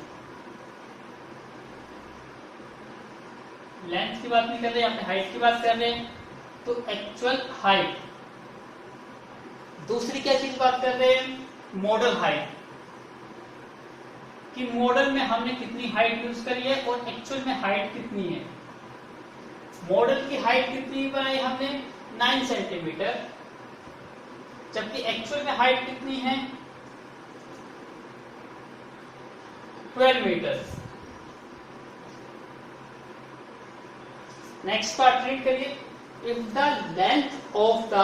की बात नहीं कर रहे, यहाँ पे हाइट की बात कर रहे हैं, तो एक्चुअल हाइट। दूसरी क्या चीज बात कर रहे हैं, मॉडल हाइट, कि मॉडल में हमने कितनी हाइट यूज करी है और एक्चुअल में हाइट कितनी है। मॉडल की हाइट कितनी बनाई हमने, 9 सेंटीमीटर, जबकि एक्चुअल में हाइट कितनी है, 12 मीटर। नेक्स्ट पार्ट रीड करिए, if the length of the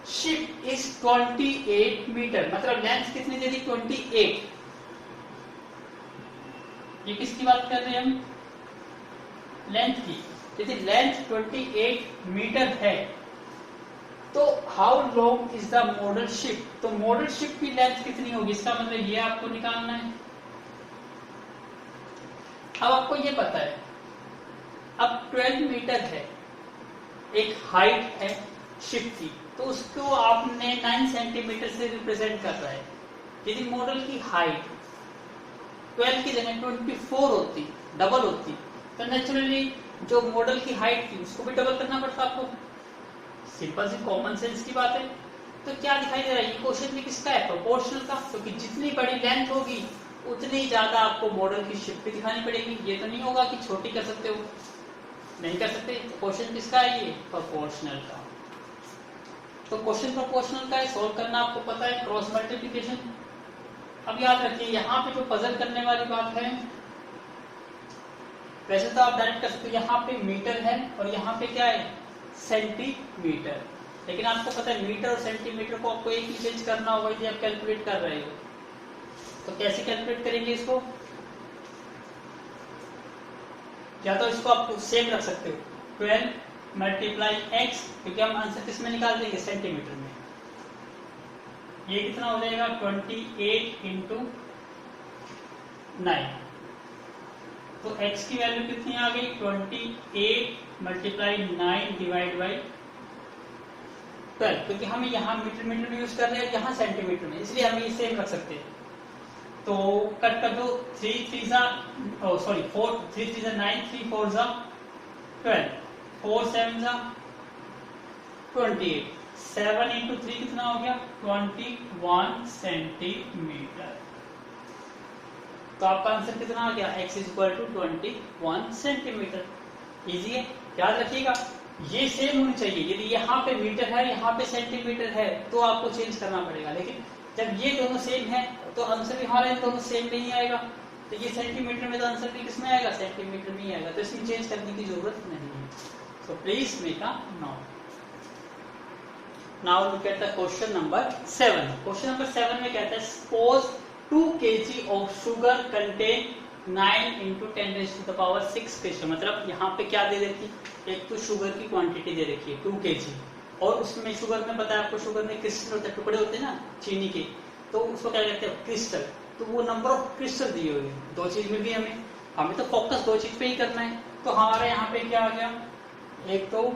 ship is 28 metre, मतलब लेंथ कितनी दे दी, 28। ये किसकी बात कर रहे हैं हम, लेंथ की। यदि लेंथ 28 मीटर है तो how long is the model ship, तो मॉडल शिप की लेंथ कितनी होगी, इसका मतलब ये आपको निकालना है। अब आपको ये पता है, अब 12 मीटर है, एक हाइट है शिप की, तो उसको आपने 9 सेंटीमीटर से रिप्रेजेंट कर रहा है। यदि मॉडल की हाइट 12 की जगह 24 होती, डबल होती, तो नेचुरली जो मॉडल की हाइट थी उसको भी डबल करना पड़ता आपको। सिंपल सी कॉमन सेंस की बात है। तो क्या दिखाई दे रहा है, ये क्वेश्चन भी किसका है, प्रोपोर्शनल का, क्योंकि जितनी बड़ी लेंथ होगी उतनी ज्यादा आपको मॉडल की शिप भी दिखानी पड़ेगी। ये तो नहीं होगा कि छोटी कर सकते हो, नहीं कर सकते। तो क्वेश्चन किसका है, ये प्रोपोर्शनल का। तो क्वेश्चन प्रोपोर्शनल का है, सोल्व करना आपको पता है, क्रॉस मल्टीप्लिकेशन। अब याद रखिए, यहाँ पे जो पजल करने वाली बात है, वैसे तो आप डायरेक्ट कर सकते हो, यहाँ पे मीटर है और यहाँ पे क्या है, सेंटीमीटर। लेकिन आपको पता है मीटर और सेंटीमीटर को आपको एक ही चेंज करना होगा यदि आप कैलकुलेट कर रहे हो। तो कैसे कैलकुलेट करेंगे इसको, या तो इसको आप सेम रख सकते हो, 12 मल्टीप्लाई x, क्योंकि हम आंसर किस में निकाल देंगे, सेंटीमीटर में। ये कितना हो जाएगा, 28 इंटू 9। तो x की वैल्यू कितनी आ गई, 28 मल्टीप्लाई 9 डिवाइड बाई 12, क्योंकि हमें यहाँ मीटर में यूज कर रहे हैं, यहाँ सेंटीमीटर में, इसलिए हम ये सेम रख सकते हैं। तो कट कर दो, 3 3 जा 4, 3 3 जा 9, 3 4 जा 12, 4 7 जा 28, 7 इंटू 3 कितना हो गया, 21 सेंटीमीटर। तो आपका आंसर कितना आ गया, x is equal to 21 centimetre. Easy है, याद रखिएगा, ये सेम होनी चाहिए। यदि यहाँ पे मीटर है, यहाँ पे सेंटीमीटर है, तो आपको चेंज करना पड़ेगा। लेकिन जब ये दोनों सेम है तो आंसर भी हमारे दोनों सेम नहीं आएगा। तो ये सेंटीमीटर में, तो आंसर भी किसमें आएगा, सेंटीमीटर में ही आएगा। तो इसमें चेंज करने की जरूरत नहीं है। सो please make a note. Now look at the question number 7. Question number 7 में कहता है, suppose 2 kg of sugar contain 9 into 10 raised to the power 6 crystal। मतलब यहाँ पे क्या दे रखी, एक तो शुगर की क्वांटिटी दे रखी है 2 kg, और उसमें शुगर में पता है आपको, शुगर में क्रिस्टल होते हैं, टुकड़े होते हैं ना चीनी के, तो उसको क्या कहते हैं, क्रिस्टल। तो वो नंबर ऑफ क्रिस्टल दिए हुए हैं, दो चीज मिल गई हमें तो फोकस दो चीज पे ही करना है। तो हमारे यहाँ पे क्या आ गया, एक तो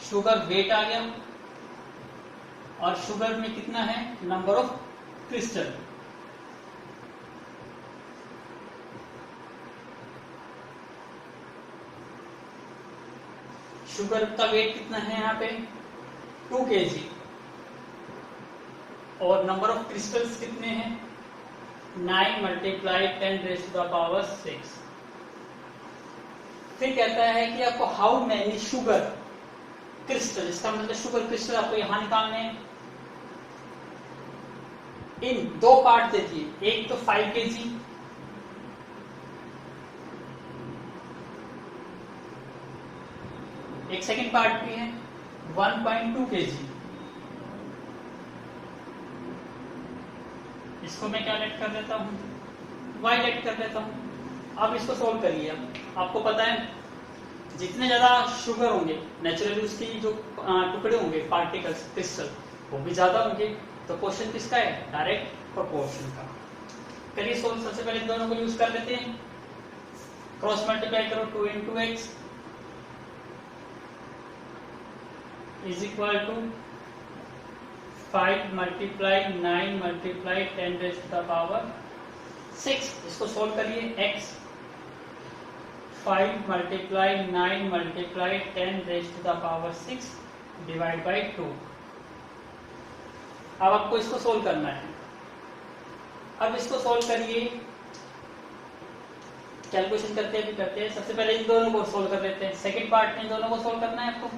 शुगर वेट आ गया, और शुगर में कितना है, नंबर ऑफ क्रिस्टल। शुगर का वेट कितना है यहाँ पे, 2 kg, और नंबर ऑफ क्रिस्टल्स कितने हैं, 9 multiply 10 raise to the power 6। फिर कहता है कि आपको हाउ मैनी शुगर क्रिस्टल, इसका मतलब शुगर क्रिस्टल आपको यहां निकालने हैं। इन दो पार्ट देखिए, एक तो 5 kg, एक सेकंड पार्ट भी है 1.2 kg। इसको मैं क्या लेट कर देता हूं, y लेट कर देता हूं। अब इसको सोल्व करिए। अब आपको पता है जितने ज्यादा शुगर होंगे, नेचुरली उसकी जो टुकड़े होंगे, पार्टिकल्स, क्रिस्टल, वो भी ज्यादा होंगे। तो क्वेश्चन किसका है, डायरेक्ट प्रोपोर्शन का। करिए सोल्व। सबसे पहले दोनों को यूज कर लेते हैं, क्रॉस मल्टीप्लाई करो, 2 into x is equal to 5 multiply 9 multiply 10 raise to the power 6। इसको सोल्व करिए। x 5 multiply 9 multiply 10 raise to the power 6 divide by 2। अब आपको इसको सोल्व करना है। अब इसको सोल्व करिए, कैलकुलेशन करते हैं। सबसे पहले इन दोनों को सोल्व कर लेते हैं। सेकंड पार्ट में इन दोनों को सोल्व करना है आपको।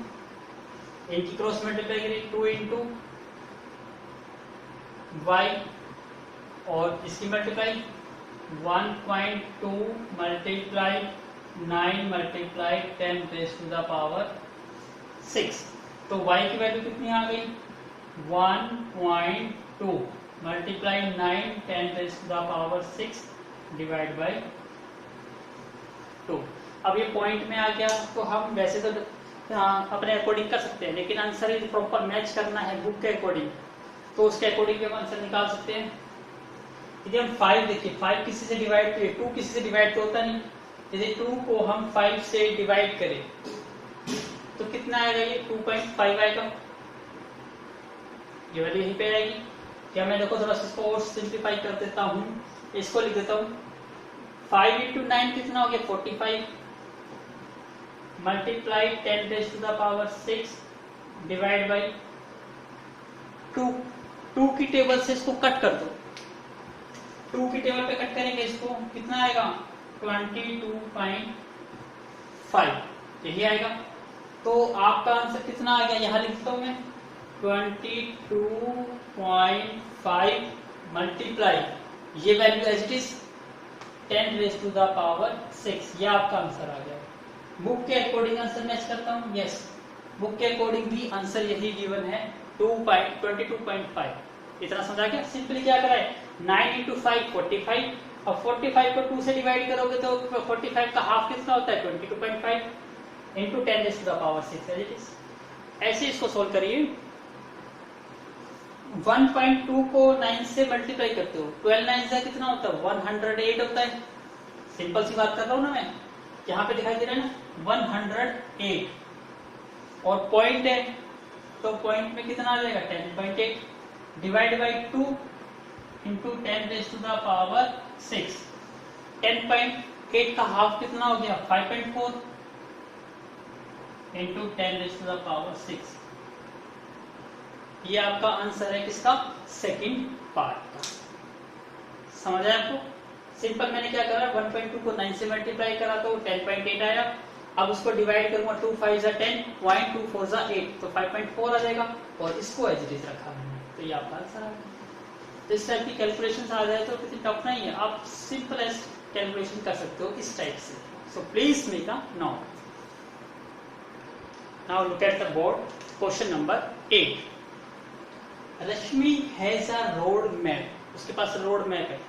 इनकी क्रॉस मल्टीप्लाई करिए, 2 इंटू वाई और इसकी multiply 1.2 multiply 9 multiply 10 raise to the power 6। तो y की वैल्यू कितनी आ गई? 1.2 multiply 9 10 raise to the power 6 divide by 2। अब ये पॉइंट में आ गया, तो हम वैसे तो अपने अकॉर्डिंग कर सकते हैं, लेकिन आंसर यदि प्रॉपर मैच करना है बुक के अकॉर्डिंग तो उसके अकॉर्डिंग हम आंसर निकाल सकते हैं। यदि हम 5 देखिए, 5 किसी से डिवाइड तो 2 किसी से डिवाइड तो होता नहीं। यदि 2 को हम 5 से डिवाइड करें तो कितना आएगा? ये 2.5 आएगा। ये वैल्यू यहीं पे आएगी। क्या मैं देखो थोड़ा सा इसको और सिंप्लीफाई कर देता हूँ, इसको लिख देता हूँ। 5 इंटू 9 कितना हो गया? 45 multiply 10 raise to the power 6 divide by 2। 2 की टेबल से इसको कट कर दो। 2 की टेबल पे कट करेंगे इसको, कितना आएगा? 22.5 यही आएगा। तो आपका आंसर कितना आ गया? यहां लिखता हूं मैं 22.5 मल्टीप्लाई ये value as it is 10 raise to the power 6। ये आपका आंसर आ गया। बुक के अकॉर्डिंग आंसर मैच करता हूँ। यस, बुक के अकॉर्डिंग भी आंसर यही गिवन है, 22.5। इतना समझा क्या? सिंपली क्या करा है? 9 इंटू 5 45। अब 45 को 2 से डिवाइड करोगे तो 45 का हाफ कितना होता है? 22.5 into 10 raise to the power 6 as it is. ऐसे इसको सोल्व करिए। 1.2 को 9 से मल्टीप्लाई करते हो, 12 9 से कितना होता है? 108 होता है। सिंपल सी बात कर रहा हूं ना मैं, यहाँ पे दिखाई दे रहा है ना 108। और पॉइंट है तो पॉइंट में कितना आ जाएगा? 10.8 divide by 2 into 10 raise to the power 6। 10.8 का हाफ कितना हो गया? 5.4 into 10 raise to the power 6। ये आपका आंसर है किसका? सेकंड पार्ट का। समझ आया आपको? सिंपल मैंने क्या करा, 1.2 को 9 से मल्टीप्लाई करा तो 10.8 आया। अब उसको डिवाइड करूंगा, 2 5 10, 2 4 8 तो 5.4 आ जाएगा और इसको एज इट इज रखा मैंने। तो ये आपका आंसर आ गया। तो इस टाइप की कैलकुलेशन आ जाए तो कितनी टफ नहीं है, आप सिंपल एज कैलकुलेशन कर सकते हो इस टाइप से। सो please make a note. Now look at the board. Question number 8। Rashmi has a road map, उसके पास रोड मैप है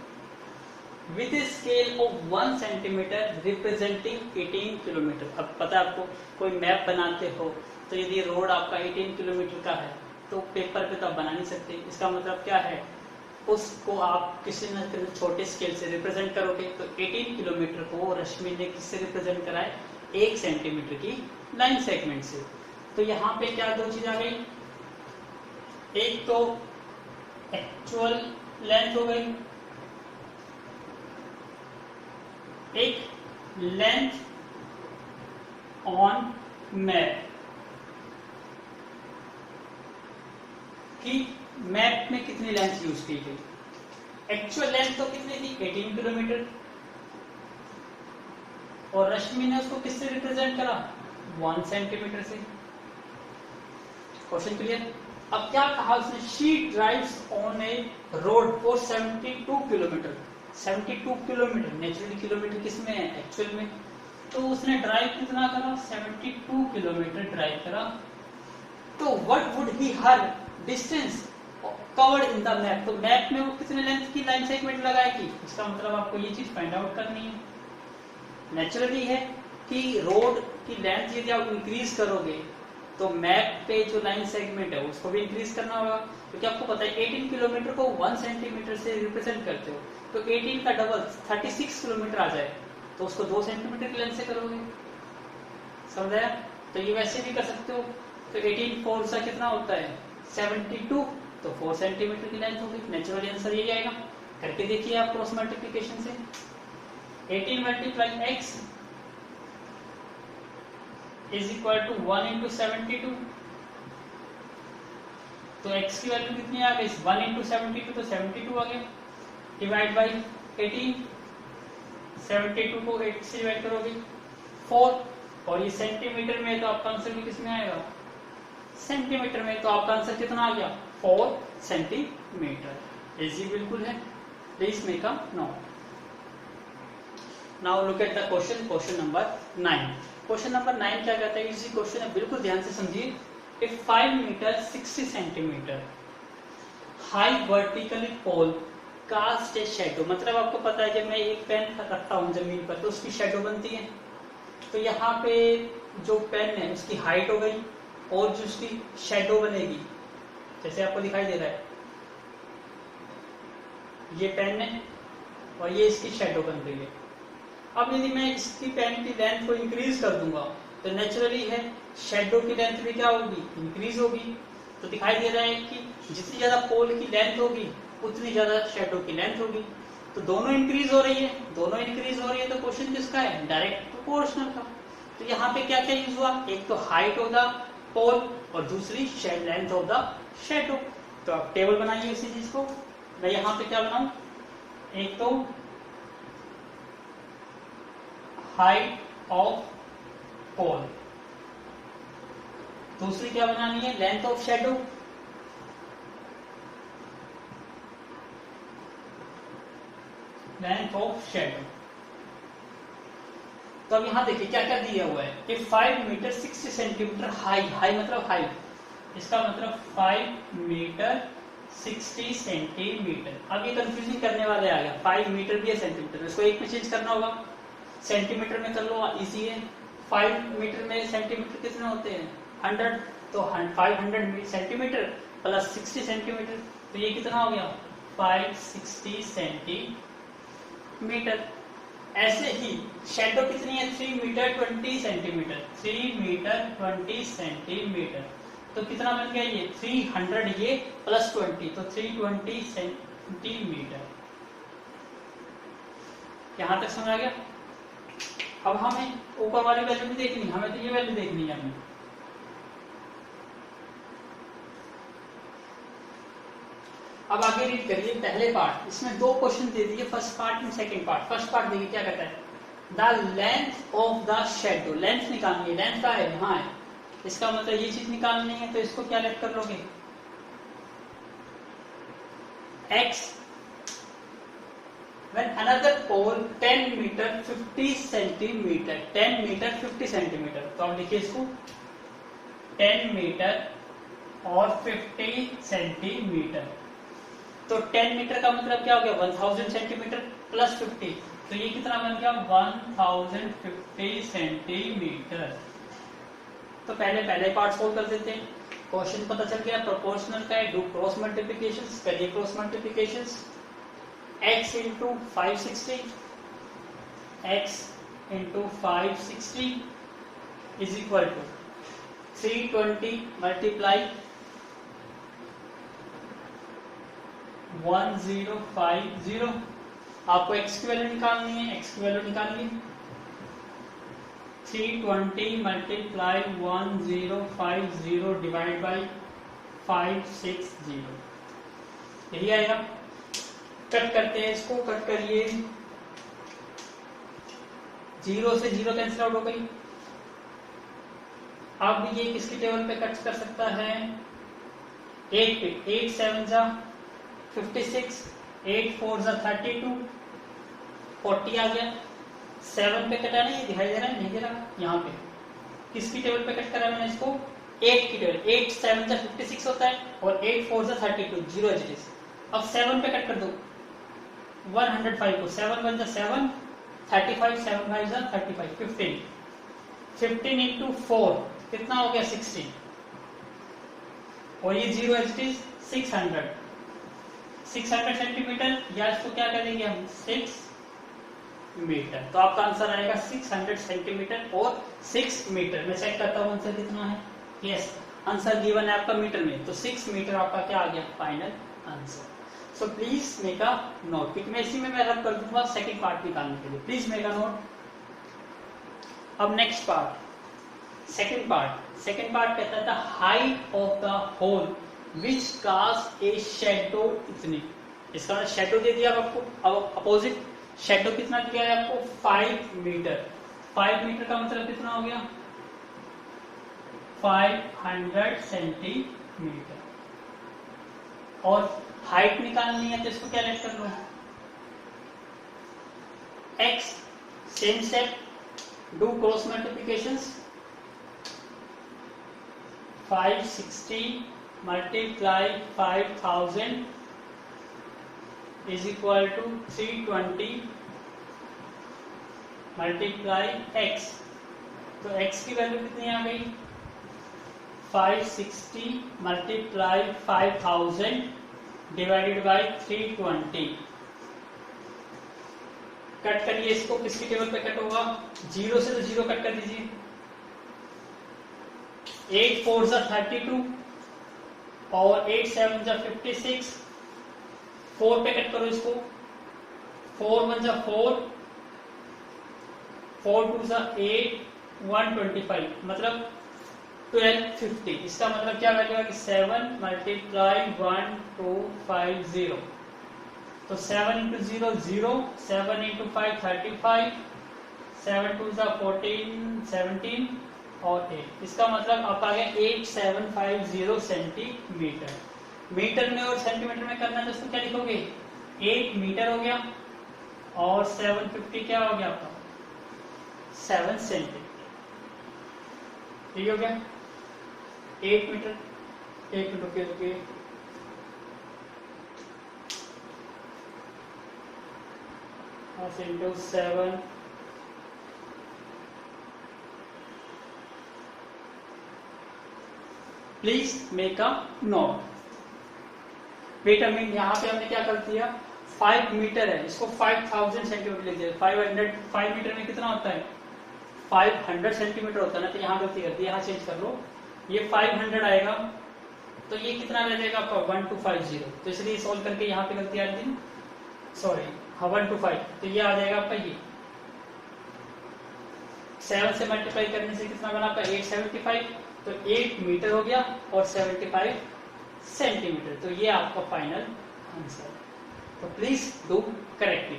with a scale of 1 centimetre representing 18 kilometre. अब पता है आपको, कोई मैप बनाते हो तो यदि रोड आपका 18 किलोमीटर का है तो पेपर पे तो आप बना नहीं सकते। इसका मतलब क्या है, उसको आप किसी न किसी छोटे स्केल से रिप्रेजेंट करोगे। तो 18 किलोमीटर को रश्मि ने किससे रिप्रेजेंट करा है? 1 सेंटीमीटर की लाइन सेगमेंट से। तो यहाँ पे क्या दो चीज आ गई, एक तो एक्चुअल लेंथ हो गई, एक लेंथ ऑन मैप कि मैप में कितनी लेंथ यूज की गई। एक्चुअल लेंथ तो कितनी थी? 18 किलोमीटर। और रश्मि ने उसको किससे रिप्रेजेंट करा? 1 सेंटीमीटर से। Question clear? अब क्या कहा उसने? She drives on A road for 72 kilometre. 72 kilometre, naturally kilometre किसमें है? एक्चुअल में। तो उसने ड्राइव कितना करा? 72 किलोमीटर ड्राइव करा। तो what would be her distance covered in the map? तो मैप में वो कितने लेंथ की लाइन सेगमेंट लगाएगी? इसका मतलब आपको ये चीज फाइंड आउट करनी है। नेचुरली है कि रोड की लेंथ यदि आप इंक्रीज करोगे तो मैप पे जो लाइन सेगमेंट है उसको भी इंक्रीज करना होगा, क्योंकि आपको पता है 18 किलोमीटर को 1 सेंटीमीटर से रिप्रेजेंट करते हो। तो 18 का डबल 36 किलोमीटर आ जाए तो उसको 2 सेंटीमीटर की लेंथ से करोगे। समझ आया? तो ये वैसे भी कर सकते हो। तो 18 4 सा कितना होता है? 72 तो 4 सेंटीमीटर की लेंथ होगी। नेचुरली आंसर यही आएगा। करके देखिए आप क्रॉस मल्टीप्लिकेशन से। 18 multiply x is equal to 1 into 72। तो x की वैल्यू कितनी आ गई? 1 इंटू 72 तो 72 आ गया, डिवाइड बाई 18। 72 को 8 से डिवाइड करोगे 4, और ये सेंटीमीटर में है तो आपका आंसर भी किसमें आएगा? सेंटीमीटर में। तो आपका आंसर कितना आ गया? 4 सेंटीमीटर। इजी बिल्कुल है। Please make a note. Now look at the question, question number 9। Question number 9 क्या कहता है? इजी क्वेश्चन है, बिल्कुल ध्यान से समझिए। If 5 metre 60 centimetre high vertically pole cast a shadow, मतलब आपको पता है जब मैं एक पेन रखता हूँ जमीन पर तो उसकी शैडो बनती है। तो यहाँ पे जो पेन है उसकी हाइट हो गई और जो उसकी शैडो बनेगी, जैसे आपको दिखाई दे रहा है, ये पेन है और ये इसकी शैडो बन रही है। अब यदि मैं इसकी पेन की लेंथ को इंक्रीज कर दूंगा तो नेचुरली है शैडो की लेंथ भी क्या होगी? इंक्रीज होगी। तो दिखाई दे रहा है कि जितनी ज्यादा पोल की लेंथ होगी उतनी ज्यादा शैडो की लेंथ होगी। तो दोनों इंक्रीज हो रही है, दोनों इंक्रीज हो रही है, तो क्वेश्चन किसका है? डायरेक्ट प्रोपोर्शनल का। तो यहाँ पे क्या क्या यूज हुआ? एक तो हाइट ऑफ द पोल और दूसरी लेंथ ऑफ द शैडो। तो आप टेबल बनाइए इसी चीज को। मैं यहाँ पे क्या बनाऊं? एक तो हाइट ऑफ पोल, दूसरी क्या बनानी है? Length of shadow. Length of shadow. तो अब यहां देखिए क्या क्या दिया हुआ है कि 5 मीटर 60 सेंटीमीटर हाई, हाई मतलब हाइट, इसका मतलब 5 मीटर 60 सेंटीमीटर। अब ये कंफ्यूजन करने वाले आ गया, 5 मीटर भी है सेंटीमीटर, इसको एक में चेंज करना होगा, सेंटीमीटर में कर लो, इजी है। 5 मीटर में सेंटीमीटर कितने होते हैं? 100। तो 500 सेंटीमीटर प्लस 60 सेंटीमीटर, तो ये कितना हो गया? 560 सेंटीमीटर। ऐसे ही शैडो कितनी है? 3 मीटर 20 सेंटीमीटर। 3 मीटर 20 सेंटीमीटर, तो कितना बन गया ये? 300 ये प्लस 20, तो 320 सेंटीमीटर। यहां तक समझ आ गया? अब हमें ऊपर वाली वैल्यू भी देखनी, हमें तो ये वैल्यू देखनी है हमें। अब आगे रीड करिए पहले पार्ट। इसमें दो क्वेश्चन दे दिए, first part and second part. First part देखिए क्या कहता है? The length of the shadow, length निकालनी है। लेंथ का है, यहाँ है, इसका मतलब ये चीज निकालनी है, तो इसको क्या लेट कर लोगे? x when another pole 10 metre 50 centimetre, 10 metre 50 centimetre, तो आप लिखिए इसको 10 मीटर और 50 सेंटीमीटर। तो 10 मीटर का मतलब क्या हो गया? 1000 सेंटीमीटर प्लस 50, तो ये कितना बन गया? 1050 सेंटीमीटर। तो पहले पार्ट सोल्व कर देते हैं। क्वेश्चन पता चल गया प्रोपोर्शनल का है, डू क्रॉस मल्टीप्लिकेशंस। करिए cross multiplications. x into 560, x into 560 is equal to 320 multiply 1050। आपको x की वैल्यू निकालनी है, x की वैल्यू निकालिए। 320 मल्टीप्लाई 1050 डिवाइड बाई 560, यही आएगा। कट करते हैं इसको, कट करिए। 0 से 0 कैंसिल आउट हो गई। अब ये किसकी टेबल पे कट कर सकता है? 8 पे। 8 7 जा 56, 8 4 जा 32, 40 आ गया। 7 पे कटा नहीं, दिखाई दे रहा है? नहीं दे रहा। यहाँ पे किसकी टेबल पे कट करा मैंने इसको? 8 की टेबल। 8 7 जा 56 होता है और 8 4 जा 32, 0 एज इट इज। अब 7 पे कट कर दो 105 को। 7 1 जा 7, 35, 7 5 जा 35, 15। 15 इंटू 4 कितना हो गया? 16, और ये 0 एज इट इज 600 सेंटीमीटर, या इसको क्या करेंगे हम? 6 मीटर। तो आपका आंसर आएगा 600 सेंटीमीटर और 6 मीटर। मैं चेक करता हूँ आंसर कितना है। यस, आंसर गिवन है आपका मीटर में, तो 6 मीटर आपका क्या आ गया final answer. So please make a note, क्योंकि मैं इसी में मैं रब कर दूंगा सेकंड पार्ट निकालने के लिए। Please make a note. अब नेक्स्ट पार्ट, सेकंड पार्ट कहता है the height of the hole which cast a shadow इतनी। इसका मतलब शेडो दे दिया आपको, अब अपोजिट शेडो कितना दिया है आपको 5 मीटर। 5 मीटर का मतलब कितना हो गया 500 सेंटीमीटर। और हाइट निकालनी है तो इसको क्या लेट कर लो x, same step, do cross multiplications. 560 multiply 5000 is equal to 320 multiply x। तो x की वैल्यू कितनी आ गई 560 मल्टीप्लाई 5000 डिवाइडेड बाई 320। कट करिए इसको, किसकी टेबल पे कट होगा, 0 से तो 0 कट कर दीजिए। 8 4 जा 32 और 8 7 जा 56। 4 पे कट करो इसको, 4 1 जा 4, 4 2 जा 8, 125 मतलब 1250। इसका मतलब क्या वैल्यू है कि 7 मल्टीप्लाई 1250। तो 7 इंटू 0 0, 7 इंटू 5 35, 7 2 जा 14 17 और 8। इसका मतलब आप आ गया 8750 सेंटीमीटर। मीटर में और सेंटीमीटर में करना है तो इसको क्या लिखोगे 8 मीटर हो गया और 750 क्या हो गया आपका 7 सेंटीमीटर। ठीक हो गया 8 मीटर। 1 मिनट रुकिए, 7 please make a note. Wait a minute, यहाँ पे हमने क्या कर दिया 5 मीटर है, इसको 5000 सेंटीमीटर लिख दिया। 5 मीटर में कितना होता है 500 सेंटीमीटर होता है ना, तो यहाँ गलती कर दी, यहाँ चेंज कर लो। ये 500 आएगा तो ये कितना रह जाएगा आपका 1250। तो इसलिए सॉल्व करके यहाँ पे गलती आ रही, सॉरी हाँ 125। तो ये आ जाएगा आपका ये 7 से मल्टीप्लाई करने से कितना बना आपका 875। तो 8 मीटर हो गया और 75 सेंटीमीटर। तो ये आपका फाइनल आंसर। तो please do correctly.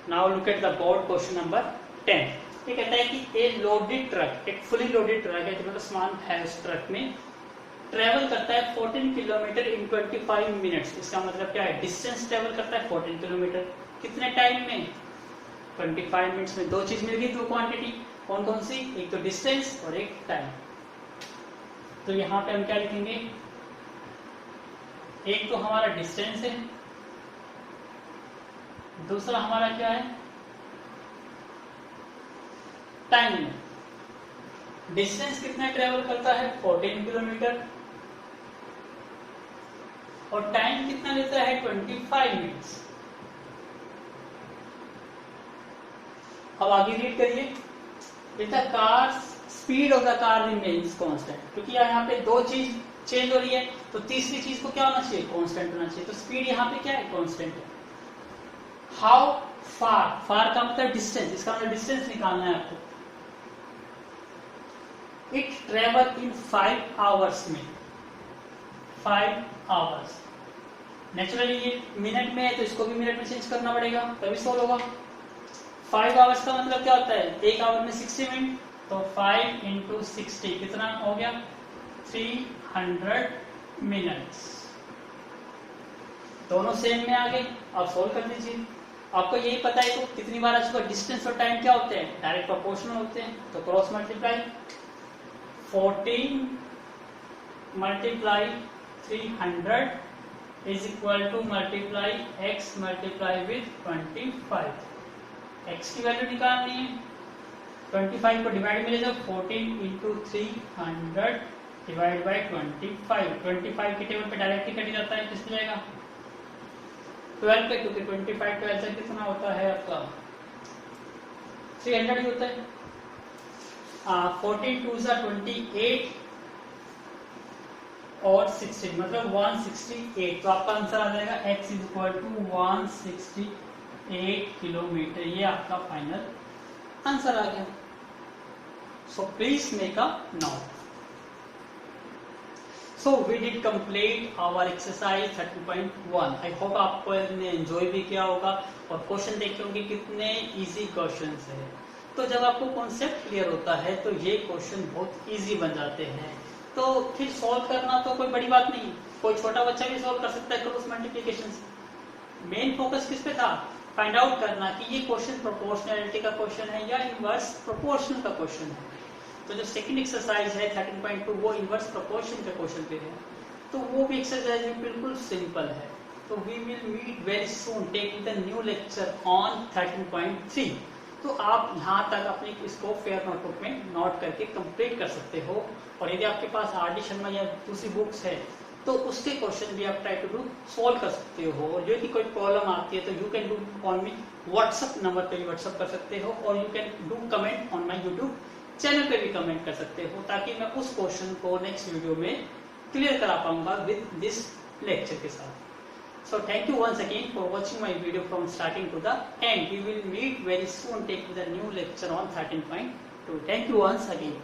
Now look at the board question number 10। ये कहता है कि ए लोडेड ट्रक, एक फुली लोडेड ट्रक है जो मतलब सामान है उस ट्रक में, ट्रेवल करता है 14 किलोमीटर इन 25 मिनट्स। इसका मतलब क्या है डिस्टेंस ट्रेवल करता है 14 किलोमीटर कितने टाइम में 25 मिनट्स में। दो चीज मिल गई, दो क्वांटिटी, कौन कौन सी, एक तो डिस्टेंस और एक टाइम। तो यहाँ पे हम क्या लिखेंगे, एक तो हमारा डिस्टेंस है, दूसरा हमारा क्या है टाइम है। डिस्टेंस कितना ट्रेवल करता है 14 किलोमीटर और टाइम कितना लेता है 25 मिनट्स। अब आगे रीड करिए, if the car speed of the car remains constant, क्योंकि यहाँ पे दो चीज चेंज हो रही है तो तीसरी चीज को क्या होना चाहिए कांस्टेंट होना चाहिए। तो स्पीड यहाँ पे क्या है कांस्टेंट है। हाउ फार, फार का मतलब डिस्टेंस, इसका मतलब डिस्टेंस निकालना है आपको। इट ट्रेवल इन 5 आवर्स में, 5 आवर्स। नेचुरली ये मिनट में है तो इसको भी मिनट में चेंज करना पड़ेगा तभी सोल्व होगा। 5 आवर्स का मतलब क्या होता है, एक आवर में 60 मिनट, तो 5 इंटू 60 कितना हो गया 300 मिनट्स। दोनों सेम में आ गए, आप सोल्व कर दीजिए। आपको यही पता है तो कितनी बार इसका डिस्टेंस और टाइम क्या होते हैं डायरेक्ट प्रोपोर्शनल होते हैं। तो cross multiply 14 multiply 300 is equal to multiply x multiply with 25। x की वैल्यू निकालनी है, 25 को डिवाइड में ले जाओ, 14 इंटू 300 डिवाइड बाई 25। 25 की टेबल पे डायरेक्ट ही कट जाता है, किस पे जाएगा 12 पे, क्योंकि 25 12 से कितना होता है आपका 300 ही होता है। 14 2 सा 28 और 16 मतलब 168। तो आपका आंसर आ जाएगा x is equal to 168 kilometre. ये आपका फाइनल आंसर आ गया। So please make a note. So we did complete our exercise 13.1। I hope आपको ने एंजॉय भी किया होगा और क्वेश्चन देखे होंगे कितने इजी क्वेश्चंस है। तो जब आपको कॉन्सेप्ट क्लियर होता है तो ये क्वेश्चन बहुत इजी बन जाते हैं। तो फिर सॉल्व करना तो कोई बड़ी बात नहीं, कोई छोटा बच्चा भी सॉल्व कर सकता है क्रॉस मल्टीप्लिकेशन। मेन फोकस किस पे था? फाइंड आउट करना कि ये क्वेश्चन प्रोपोर्शनैलिटी का क्वेश्चन है या इनवर्स प्रोपोर्शनल का क्वेश्चन है। तो जो सेकंड एक्सरसाइज है 13.2 वो इनवर्स प्रोपोर्शन के क्वेश्चन पे है। तो वो भी एक्सरसाइज बिल्कुल सिंपल है। तो we will meet very soon taking the new lecture on 13.3। तो आप यहाँ तक अपने इसको फेयर नोटबुक में नोट करके कंप्लीट कर सकते हो। और यदि आपके पास आर.डी. शर्मा या दूसरी बुक्स है तो उसके क्वेश्चन भी आप ट्राई टू डू सॉल्व कर सकते हो। और यदि कोई प्रॉब्लम आती है तो you can do on me WhatsApp number पे भी व्हाट्सएप कर सकते हो और you can do comment on my YouTube channel पे भी कमेंट कर सकते हो, ताकि मैं उस क्वेश्चन को नेक्स्ट वीडियो में क्लियर करा पाऊंगा विद दिस लेक्चर के साथ। So thank you once again for watching my video from starting to the end. We will meet very soon taking the new lecture on 13.2. Thank you once again.